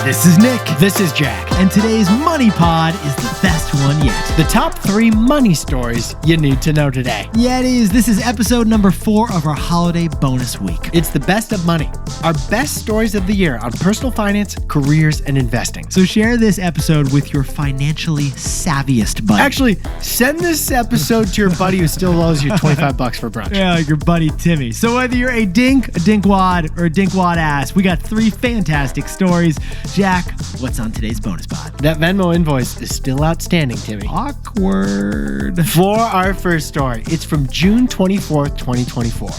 This is Nick. This is Jack. And today's Money Pod is the best one yet. The top 3 money stories you need to know today. Yeah, it is. This is episode number 4 of our holiday bonus week. It's the best of money. Our best stories of the year on personal finance, careers, and investing. So share this episode with your financially savviest buddy. Actually, send this episode to your buddy who still owes you $25 for brunch. Yeah, like your buddy Timmy. So whether you're a dink, a dinkwad, or a dinkwad ass, we got 3 fantastic stories. Jack, what's on today's bonus pod? That Venmo invoice is still outstanding, Timmy. Awkward. For our first story, it's from June 24th, 2024.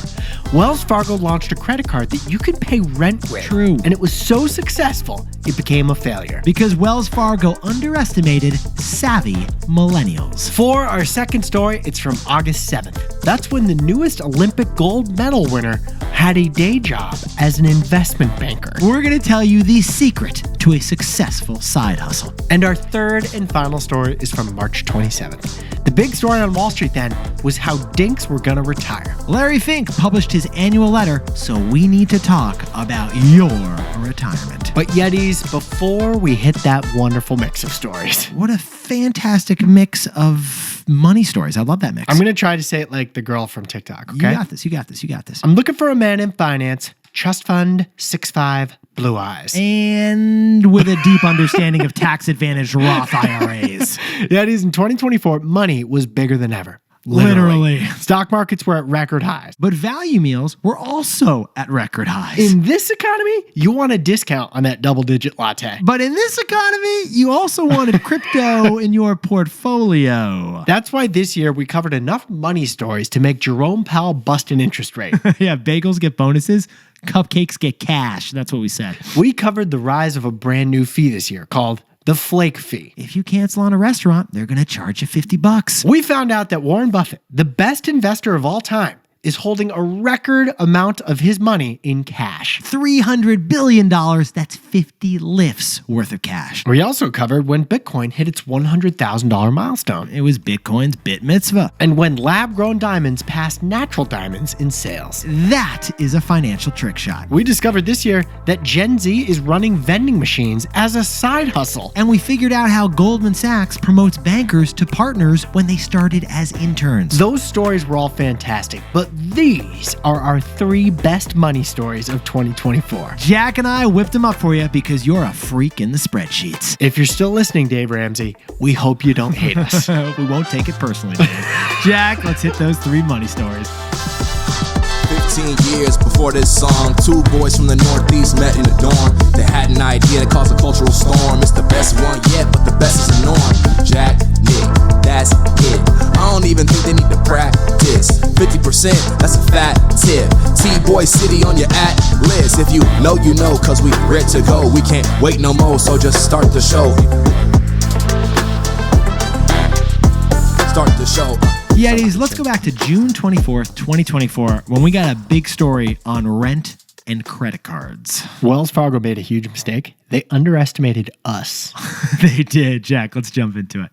Wells Fargo launched a credit card that you can pay rent with. True. And it was so successful, it became a failure. Because Wells Fargo underestimated savvy millennials. For our second story, it's from August 7th. That's when the newest Olympic gold medal winner had a day job as an investment banker. We're going to tell you the secret to a successful side hustle. And our third and final story is from March 27th. The big story on Wall Street then was how DINKs were going to retire. Larry Fink published his annual letter, so we need to talk about your retirement. But Yetis, before we hit that wonderful mix of stories. What a fantastic mix of money stories. I love that mix. I'm going to try to say it like the girl from TikTok, okay? You got this. I'm looking for a man in finance, trust fund, 6'5", blue eyes. And with a deep understanding of tax-advantaged Roth IRAs. Yetis, in 2024, money was bigger than ever. Literally. Stock markets were at record highs. But value meals were also at record highs. In this economy, you want a discount on that double-digit latte. But in this economy, you also wanted crypto in your portfolio. That's why this year we covered enough money stories to make Jerome Powell bust an interest rate. Yeah, bagels get bonuses, cupcakes get cash. That's what we said. We covered the rise of a brand new fee this year called the flake fee. If you cancel on a restaurant, they're going to charge you $50. We found out that Warren Buffett, the best investor of all time, is holding a record amount of his money in cash. $300 billion, that's 50 lifts worth of cash. We also covered when Bitcoin hit its $100,000 milestone. It was Bitcoin's bit mitzvah. And when lab-grown diamonds passed natural diamonds in sales. That is a financial trick shot. We discovered this year that Gen Z is running vending machines as a side hustle. And we figured out how Goldman Sachs promotes bankers to partners when they started as interns. Those stories were all fantastic, but these are our 3 best money stories of 2024. Jack and I whipped them up for you because you're a freak in the spreadsheets. If you're still listening, Dave Ramsey, we hope you don't hate us. We won't take it personally, Dave. Jack, let's hit those 3 money stories. 15 years before this song, 2 boys from the Northeast met in a dorm. They had an idea that caused a cultural storm. It's the best one yet, but the best is the norm. Jack, Nick, that's it. I don't even think they need to practice. 50%, that's a fat tip. TBOY City on your list. If you know, you know, cause we ready to go. We can't wait no more, so just start the show. Start the show. Yetis, let's go back to June 24th, 2024, when we got a big story on rent and credit cards. Wells Fargo made a huge mistake. They underestimated us. They did. Jack, let's jump into it.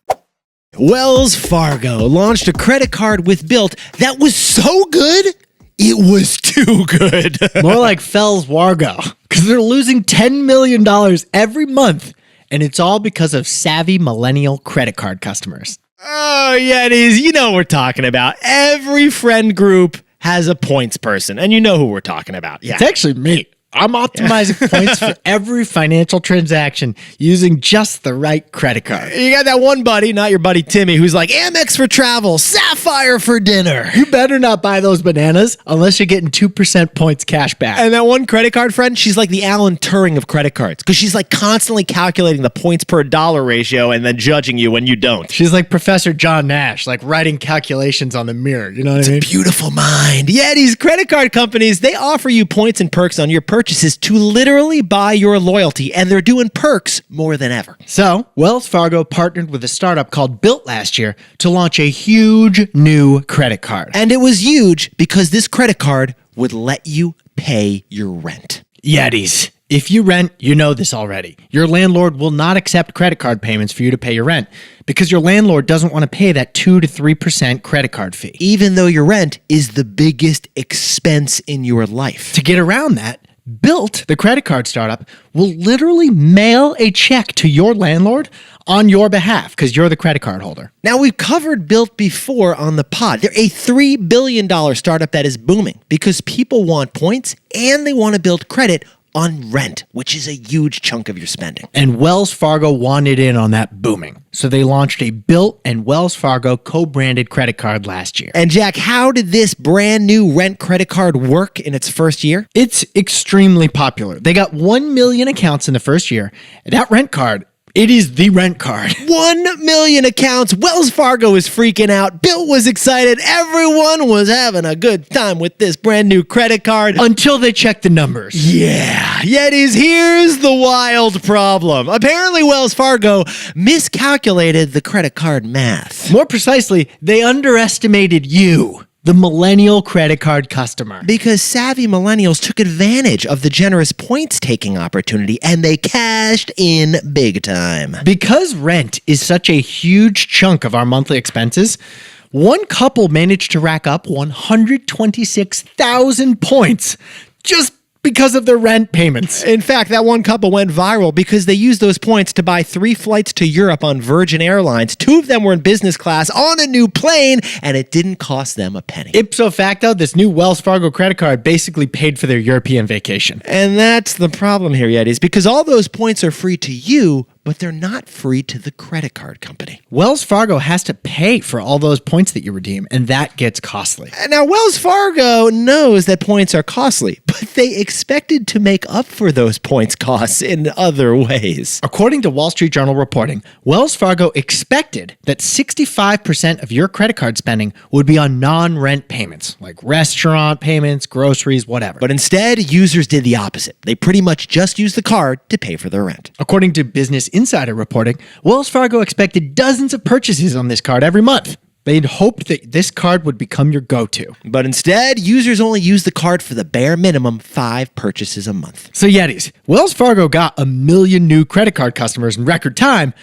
Wells Fargo launched a credit card with Bilt that was so good, it was too good. More like Fells Wargo, because they're losing $10 million every month, and it's all because of savvy millennial credit card customers. Oh, Yetis, you know what we're talking about. Every friend group has a points person, and you know who we're talking about. Yeah. It's actually me. I'm optimizing points for every financial transaction using just the right credit card. You got that one buddy, not your buddy Timmy, who's like, Amex for travel, Sapphire for dinner. You better not buy those bananas unless you're getting 2% points cash back. And that one credit card friend, she's like the Alan Turing of credit cards because she's like constantly calculating the points per dollar ratio and then judging you when you don't. She's like Professor John Nash, like writing calculations on the mirror. You know what I mean? It's a beautiful mind. Yeah, these credit card companies, they offer you points and perks on your purchases to literally buy your loyalty, and they're doing perks more than ever. So, Wells Fargo partnered with a startup called Bilt last year to launch a huge new credit card. And it was huge because this credit card would let you pay your rent. Yetis, if you rent, you know this already. Your landlord will not accept credit card payments for you to pay your rent because your landlord doesn't want to pay that 2 to 3% credit card fee. Even though your rent is the biggest expense in your life. To get around that, Built, the credit card startup, will literally mail a check to your landlord on your behalf because you're the credit card holder. Now, we've covered Built before on the pod. They're a $3 billion startup that is booming because people want points and they want to build credit on rent, which is a huge chunk of your spending. And Wells Fargo wanted in on that booming. So they launched a Built and Wells Fargo co-branded credit card last year. And Jack, how did this brand new rent credit card work in its first year? It's extremely popular. They got 1 million accounts in the first year. That rent card, it is the rent card. 1 million accounts. Wells Fargo is freaking out. Bill was excited. Everyone was having a good time with this brand new credit card. Until they checked the numbers. Yeah. Yetis, here's the wild problem. Apparently, Wells Fargo miscalculated the credit card math. More precisely, they underestimated you, the millennial credit card customer. Because savvy millennials took advantage of the generous points-taking opportunity and they cashed in big time. Because rent is such a huge chunk of our monthly expenses, one couple managed to rack up 126,000 points just because of their rent payments. In fact, that one couple went viral because they used those points to buy 3 flights to Europe on Virgin Airlines. 2 of them were in business class on a new plane, and it didn't cost them a penny. Ipso facto, this new Wells Fargo credit card basically paid for their European vacation. And that's the problem here, Yetis, because all those points are free to you, but they're not free to the credit card company. Wells Fargo has to pay for all those points that you redeem, and that gets costly. Now, Wells Fargo knows that points are costly, but they expected to make up for those points costs in other ways. According to Wall Street Journal reporting, Wells Fargo expected that 65% of your credit card spending would be on non-rent payments, like restaurant payments, groceries, whatever. But instead, users did the opposite. They pretty much just used the card to pay for their rent. According to Business Insider reporting, Wells Fargo expected dozens of purchases on this card every month. They'd hoped that this card would become your go-to. But instead, users only used the card for the bare minimum 5 purchases a month. So Yetis, Wells Fargo got 1 million new credit card customers in record time,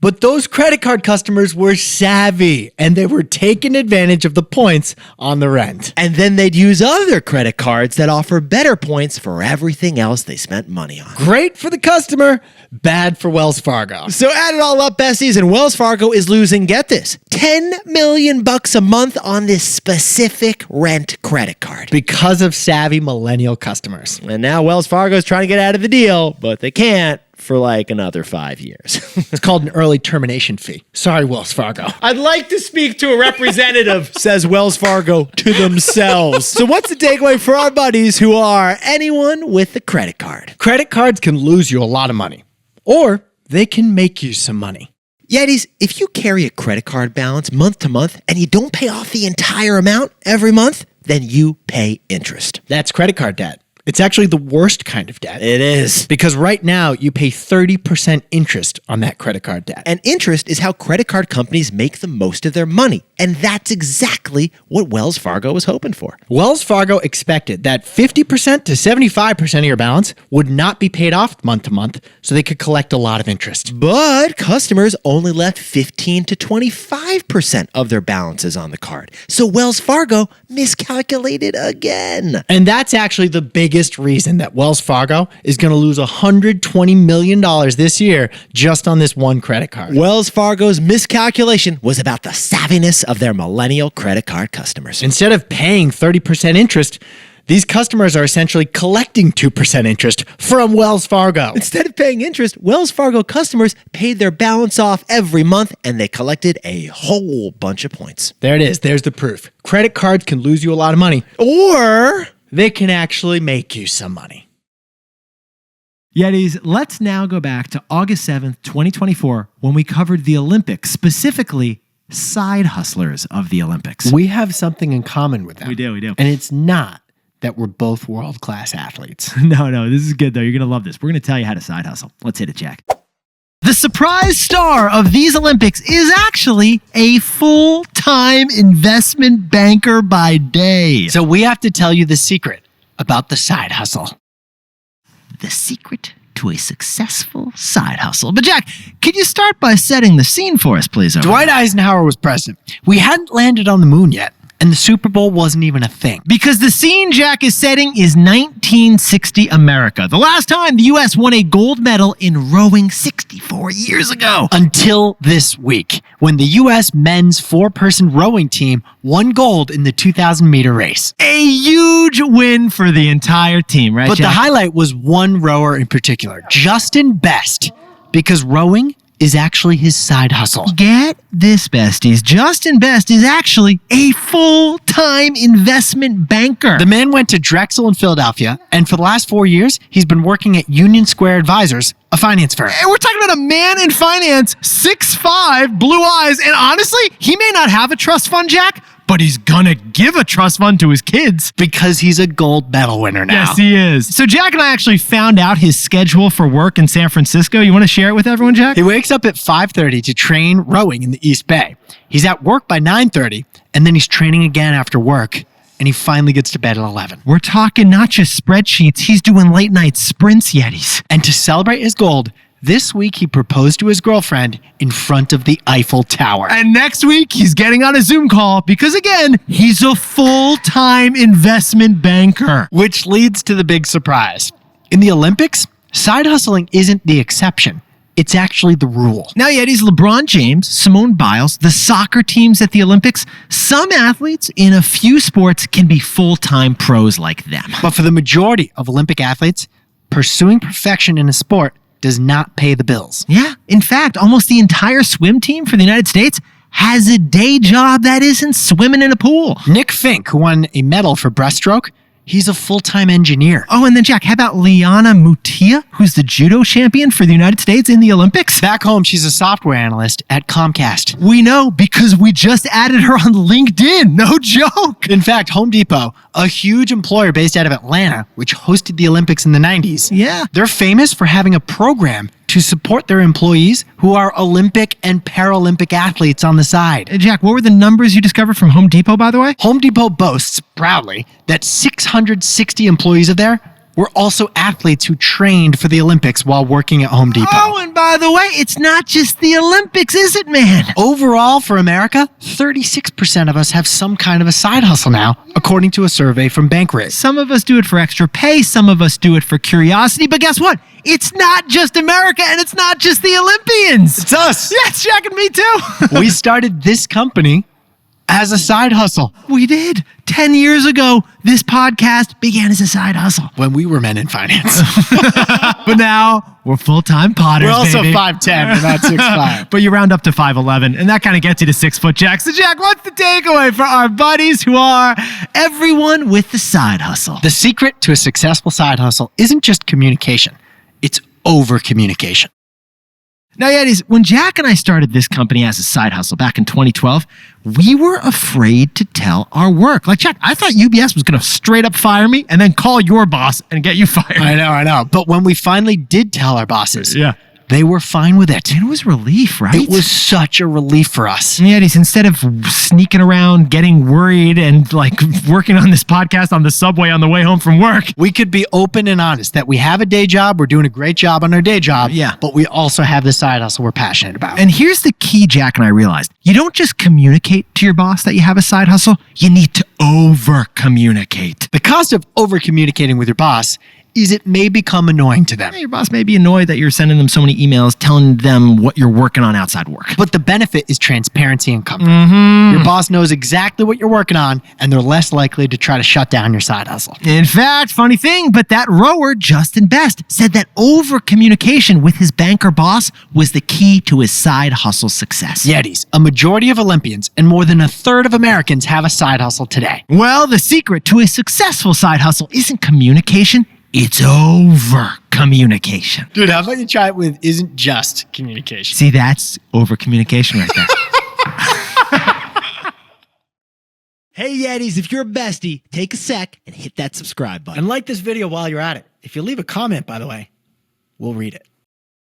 but those credit card customers were savvy and they were taking advantage of the points on the rent. And then they'd use other credit cards that offer better points for everything else they spent money on. Great for the customer, bad for Wells Fargo. So add it all up, besties, and Wells Fargo is losing, get this, $10 million a month on this specific rent credit card. Because of savvy millennial customers. And now Wells Fargo is trying to get out of the deal, but they can't for like another 5 years. It's called an early termination fee. Sorry, Wells Fargo. I'd like to speak to a representative, says Wells Fargo to themselves. So what's the takeaway for our buddies who are anyone with a credit card? Credit cards can lose you a lot of money, or they can make you some money. Yetis, if you carry a credit card balance month to month and you don't pay off the entire amount every month, then you pay interest. That's credit card debt. It's actually the worst kind of debt. It is. Because right now, you pay 30% interest on that credit card debt. And interest is how credit card companies make the most of their money. And that's exactly what Wells Fargo was hoping for. Wells Fargo expected that 50% to 75% of your balance would not be paid off month to month, so they could collect a lot of interest. But customers only left 15 to 25% of their balances on the card. So Wells Fargo miscalculated again. And that's actually the biggest reason that Wells Fargo is going to lose $120 million this year just on this one credit card. Wells Fargo's miscalculation was about the savviness of their millennial credit card customers. Instead of paying 30% interest, these customers are essentially collecting 2% interest from Wells Fargo. Instead of paying interest, Wells Fargo customers paid their balance off every month and they collected a whole bunch of points. There it is. There's the proof. Credit cards can lose you a lot of money, Or they can actually make you some money. Yetis, let's now go back to August 7th, 2024, when we covered the Olympics, specifically side hustlers of the Olympics. We have something in common with them. We do. And it's not that we're both world-class athletes. No, this is good, though. You're going to love this. We're going to tell you how to side hustle. Let's hit it, Jack. The surprise star of these Olympics is actually a full-time investment banker by day. So we have to tell you the secret about the side hustle. The secret to a successful side hustle. But Jack, could you start by setting the scene for us, please? Dwight Eisenhower was president. We hadn't landed on the moon yet. And the Super Bowl wasn't even a thing. Because the scene Jack is setting is 1960 America. The last time the U.S. won a gold medal in rowing 64 years ago. Until this week, when the U.S. men's 4-person rowing team won gold in the 2,000-meter race. A huge win for the entire team, right, But Jack? the highlight was one rower in particular, Justin Best, because rowing is actually his side hustle. Get this, besties. Justin Best is actually a full-time investment banker. The man went to Drexel in Philadelphia, and for the last 4 years, he's been working at Union Square Advisors, a finance firm. And we're talking about a man in finance, 6'5", blue eyes, and honestly, he may not have a trust fund, Jack, but he's gonna give a trust fund to his kids. Because he's a gold medal winner now. Yes, he is. So Jack and I actually found out his schedule for work in San Francisco. You want to share it with everyone, Jack? He wakes up at 5:30 to train rowing in the East Bay. He's at work by 9:30, and then he's training again after work, and he finally gets to bed at 11. We're talking not just spreadsheets. He's doing late night sprints, Yetis. And to celebrate his gold, this week he proposed to his girlfriend in front of the Eiffel Tower. And next week, he's getting on a Zoom call because, again, he's a full-time investment banker. Which leads to the big surprise. In the Olympics, side hustling isn't the exception. It's actually the rule. Now, Yetis, LeBron James, Simone Biles, the soccer teams at the Olympics, some athletes in a few sports can be full-time pros like them. But for the majority of Olympic athletes, pursuing perfection in a sport does not pay the bills. Yeah. In fact, almost the entire swim team for the United States has a day job that isn't swimming in a pool. Nick Fink, who won a medal for breaststroke, he's a full-time engineer. Oh, and then, Jack, how about Liana Mutia, who's the judo champion for the United States in the Olympics? Back home, she's a software analyst at Comcast. We know because we just added her on LinkedIn. No joke. In fact, Home Depot, a huge employer based out of Atlanta, which hosted the Olympics in the 90s. Yeah. They're famous for having a program to support their employees who are Olympic and Paralympic athletes on the side. Hey, Jack, what were the numbers you discovered from Home Depot, by the way? Home Depot boasts proudly that 660 employees of there were also athletes who trained for the Olympics while working at Home Depot. Oh, and by the way, it's not just the Olympics, is it, man? Overall, for America, 36% of us have some kind of a side hustle now, according to a survey from Bankrate. Some of us do it for extra pay, some of us do it for curiosity, but guess what? It's not just America, and it's not just the Olympians. It's us. Yeah, it's Jack and me too. We started this company as a side hustle. We did. 10 years ago, this podcast began as a side hustle. When we were men in finance. But now, we're full-time potters, We're also baby. 5'10", we're not 6'5". But you round up to 5'11", and that kind of gets you to 6 foot, Jack. So, Jack, what's the takeaway for our buddies who are everyone with the side hustle? The secret to a successful side hustle isn't just communication. It's over-communication. Now, Yetis, when Jack and I started this company as a side hustle back in 2012, we were afraid to tell our work. Like, Jack, I thought UBS was going to straight up fire me and then call your boss and get you fired. I know. But when we finally did tell our bosses, Yeah. they were fine with it. It was relief, right? It was such a relief for us. Yetis, instead of sneaking around, getting worried, and like working on this podcast on the subway on the way home from work. We could be open and honest that we have a day job, we're doing a great job on our day job, Yeah. but we also have the side hustle we're passionate about. And here's the key Jack and I realized. You don't just communicate to your boss that you have a side hustle. You need to over-communicate. The cost of over-communicating with your boss is it may become annoying to them. Your boss may be annoyed that you're sending them so many emails telling them what you're working on outside work. But the benefit is transparency and comfort. Mm-hmm. Your boss knows exactly what you're working on, and they're less likely to try to shut down your side hustle. In fact, funny thing, but that rower, Justin Best, said that over-communication with his banker boss was the key to his side hustle success. Yetis, a majority of Olympians and more than a third of Americans have a side hustle today. Well, the secret to a successful side hustle isn't communication, it's over-communication. Dude, how about you try it with isn't just communication? See, that's over-communication right there. Hey, Yetis, if you're a bestie, take a sec and hit that subscribe button. And like this video while you're at it. If you leave a comment, by the way, we'll read it.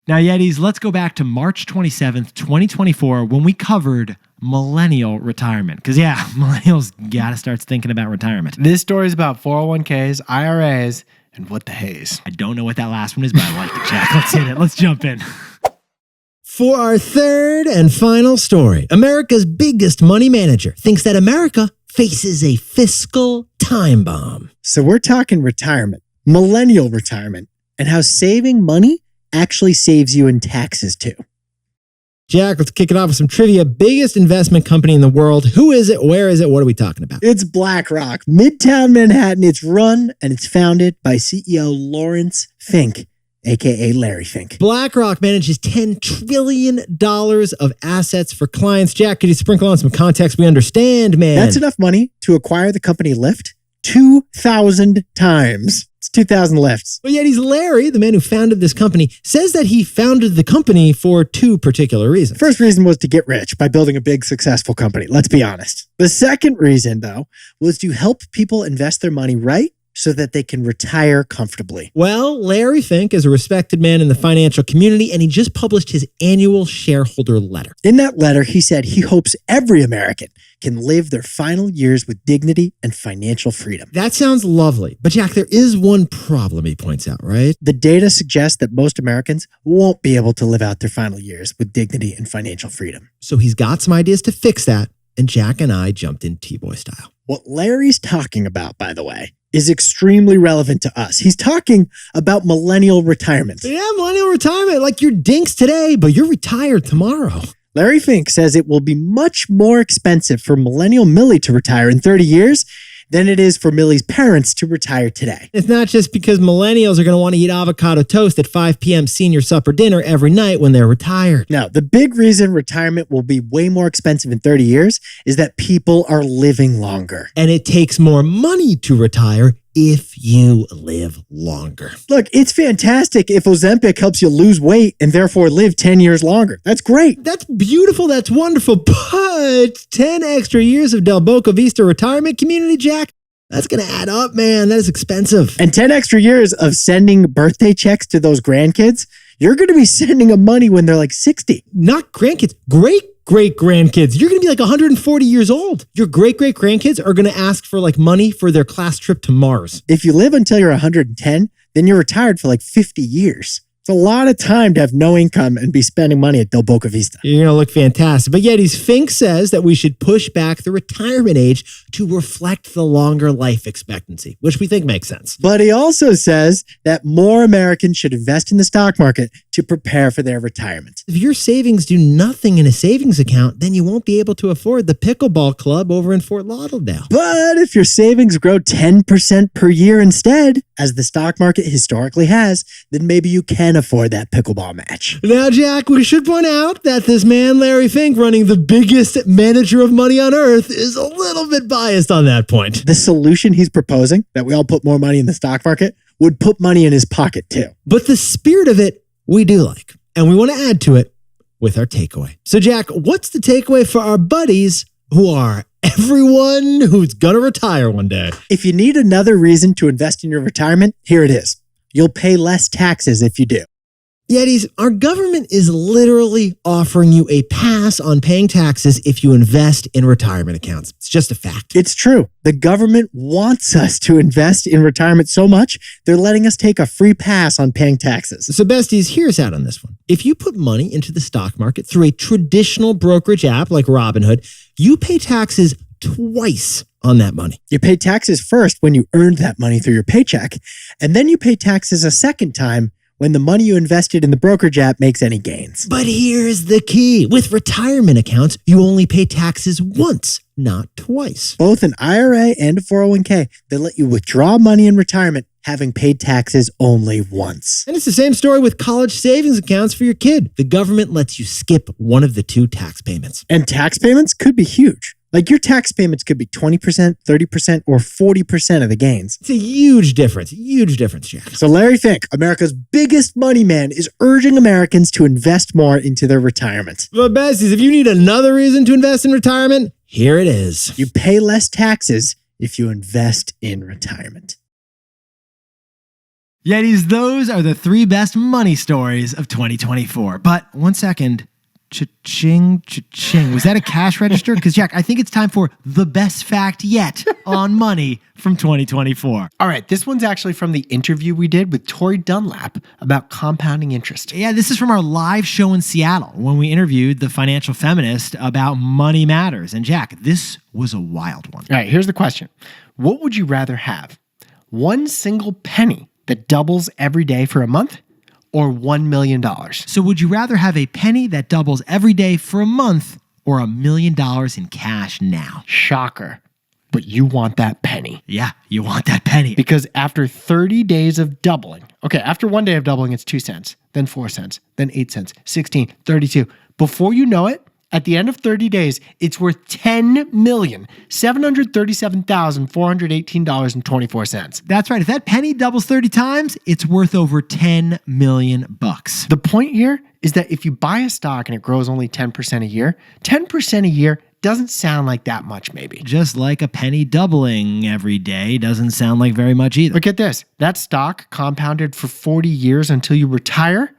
Now, Yetis, let's go back to March 27th, 2024, when we covered millennial retirement. Because, yeah, millennials got to start thinking about retirement. This story is about 401ks, IRAs, and what the haze. I don't know what that last one is, but I like it, Jack. Let's hit it. Let's jump in. For our third and final story, America's biggest money manager thinks that America faces a fiscal time bomb. So we're talking retirement, millennial retirement, and how saving money actually saves you in taxes too. Jack, let's kick it off with some trivia. Biggest investment company in the world. Who is it? Where is it? What are we talking about? It's BlackRock, Midtown Manhattan. It's run and it's founded by CEO Lawrence Fink, aka Larry Fink. BlackRock manages $10 trillion of assets for clients. Jack, could you sprinkle on some context we understand, man? That's enough money to acquire the company Lyft 2,000 times. It's 2,000 Lyfts. But yet he's Larry, the man who founded this company, says that he founded the company for two particular reasons. First reason was to get rich by building a big, successful company. Let's be honest. The second reason, though, was to help people invest their money right so that they can retire comfortably. Well, Larry Fink is a respected man in the financial community, and he just published his annual shareholder letter. In that letter, he said he hopes every American can live their final years with dignity and financial freedom. That sounds lovely. But Jack, there is one problem he points out, right? The data suggests that most Americans won't be able to live out their final years with dignity and financial freedom. So he's got some ideas to fix that, and Jack and I jumped in TBOY style. What Larry's talking about, by the way, is extremely relevant to us. He's talking about millennial retirement. Yeah, millennial retirement, like you're DINKs today, but you're retired tomorrow. Larry Fink says it will be much more expensive for millennial Millie to retire in 30 years than it is for Millie's parents to retire today. It's not just because millennials are going to want to eat avocado toast at 5 p.m. senior supper dinner every night when they're retired. Now, the big reason retirement will be way more expensive in 30 years is that people are living longer. And it takes more money to retire if you live longer. Look, it's fantastic if Ozempic helps you lose weight and therefore live 10 years longer. That's great. That's beautiful. That's wonderful. But 10 extra years of Del Boca Vista retirement community, Jack, that's going to add up, man. That is expensive. And 10 extra years of sending birthday checks to those grandkids, you're going to be sending them money when they're like 60. Not grandkids, great-great-grandkids. You're going to be like 140 years old. Your great-great-grandkids are going to ask for like money for their class trip to Mars. If you live until you're 110, then you're retired for like 50 years. It's a lot of time to have no income and be spending money at Del Boca Vista. You're going to look fantastic. But yet, Fink says that we should push back the retirement age to reflect the longer life expectancy, which we think makes sense. But he also says that more Americans should invest in the stock market to prepare for their retirement. If your savings do nothing in a savings account, then you won't be able to afford the pickleball club over in Fort Lauderdale. But if your savings grow 10% per year instead, as the stock market historically has, then maybe you can afford that pickleball match. Now, Jack, we should point out that this man, Larry Fink, running the biggest manager of money on earth, is a little bit biased on that point. The solution he's proposing, that we all put more money in the stock market, would put money in his pocket too. But the spirit of it, we do like. And we want to add to it with our takeaway. So, Jack, what's the takeaway for our buddies who are everyone who's going to retire one day? If you need another reason to invest in your retirement, here it is. You'll pay less taxes if you do. Yetis, our government is literally offering you a pass on paying taxes if you invest in retirement accounts. It's just a fact. It's true. The government wants us to invest in retirement so much, they're letting us take a free pass on paying taxes. So besties, hear us out on this one. If you put money into the stock market through a traditional brokerage app like Robinhood, you pay taxes twice on that money. You pay taxes first when you earned that money through your paycheck, and then you pay taxes a second time when the money you invested in the brokerage app makes any gains. But here's the key. With retirement accounts, you only pay taxes once, not twice. Both an IRA and a 401k, they let you withdraw money in retirement having paid taxes only once. And it's the same story with college savings accounts for your kid. The government lets you skip one of the two tax payments. And tax payments could be huge. Like your tax payments could be 20%, 30%, or 40% of the gains. It's a huge difference, Jack. So Larry Fink, America's biggest money man, is urging Americans to invest more into their retirement. But besties, if you need another reason to invest in retirement, here it is. You pay less taxes if you invest in retirement. Yetis, those are the 3 best money stories of 2024. But one second, Cha-ching, cha-ching. Was that a cash register? Because, Jack, I think it's time for the best fact yet on money from 2024. All right, this one's actually from the interview we did with Tori Dunlap about compounding interest. Yeah, this is from our live show in Seattle when we interviewed the financial feminist about money matters. And, Jack, this was a wild one. All right, here's the question. What would you rather have? One single penny that doubles every day for a month? Or $1 million? So would you rather have a penny that doubles every day for a month or $1 million in cash now? Shocker. But you want that penny. Yeah, you want that penny. Because after 30 days of doubling, okay, after one day of doubling, it's 2 cents, then 4 cents, then 8 cents, 16, 32. Before you know it, at the end of 30 days, it's worth $10,737,418.24. That's right. If that penny doubles 30 times, it's worth over $10 million. The point here is that if you buy a stock and it grows only 10% a year, 10% a year doesn't sound like that much, maybe. Just like a penny doubling every day doesn't sound like very much either. Look at this. That stock compounded for 40 years until you retire.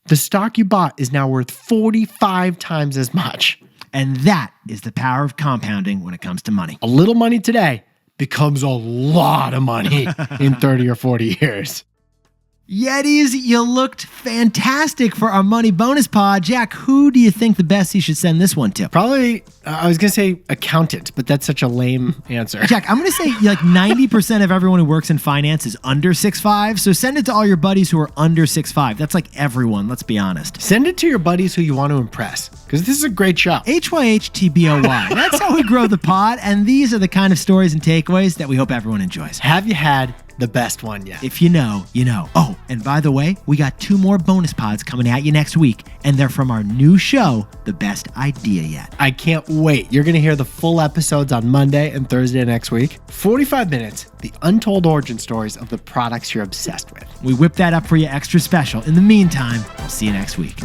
The stock you bought is now worth 45 times as much. And that is the power of compounding when it comes to money. A little money today becomes a lot of money in 30 or 40 years. Yetis, you looked fantastic for our money bonus pod. Jack, who do you think the best you should send this one to? Probably, I was going to say accountant, but that's such a lame answer. Jack, I'm going to say like 90% of everyone who works in finance is under 6'5". So send it to all your buddies who are under 6'5". That's like everyone, let's be honest. Send it to your buddies who you want to impress, because this is a great show. HYH TBOY. That's how we grow the pod. And these are the kind of stories and takeaways that we hope everyone enjoys. Have you had the best one yet? If you know, you know. Oh, and by the way, we got 2 more bonus pods coming at you next week, and they're from our new show, The Best Idea Yet. I can't wait. You're going to hear the full episodes on Monday and Thursday next week. 45 minutes, the untold origin stories of the products you're obsessed with. We whip that up for you extra special. In the meantime, we'll see you next week.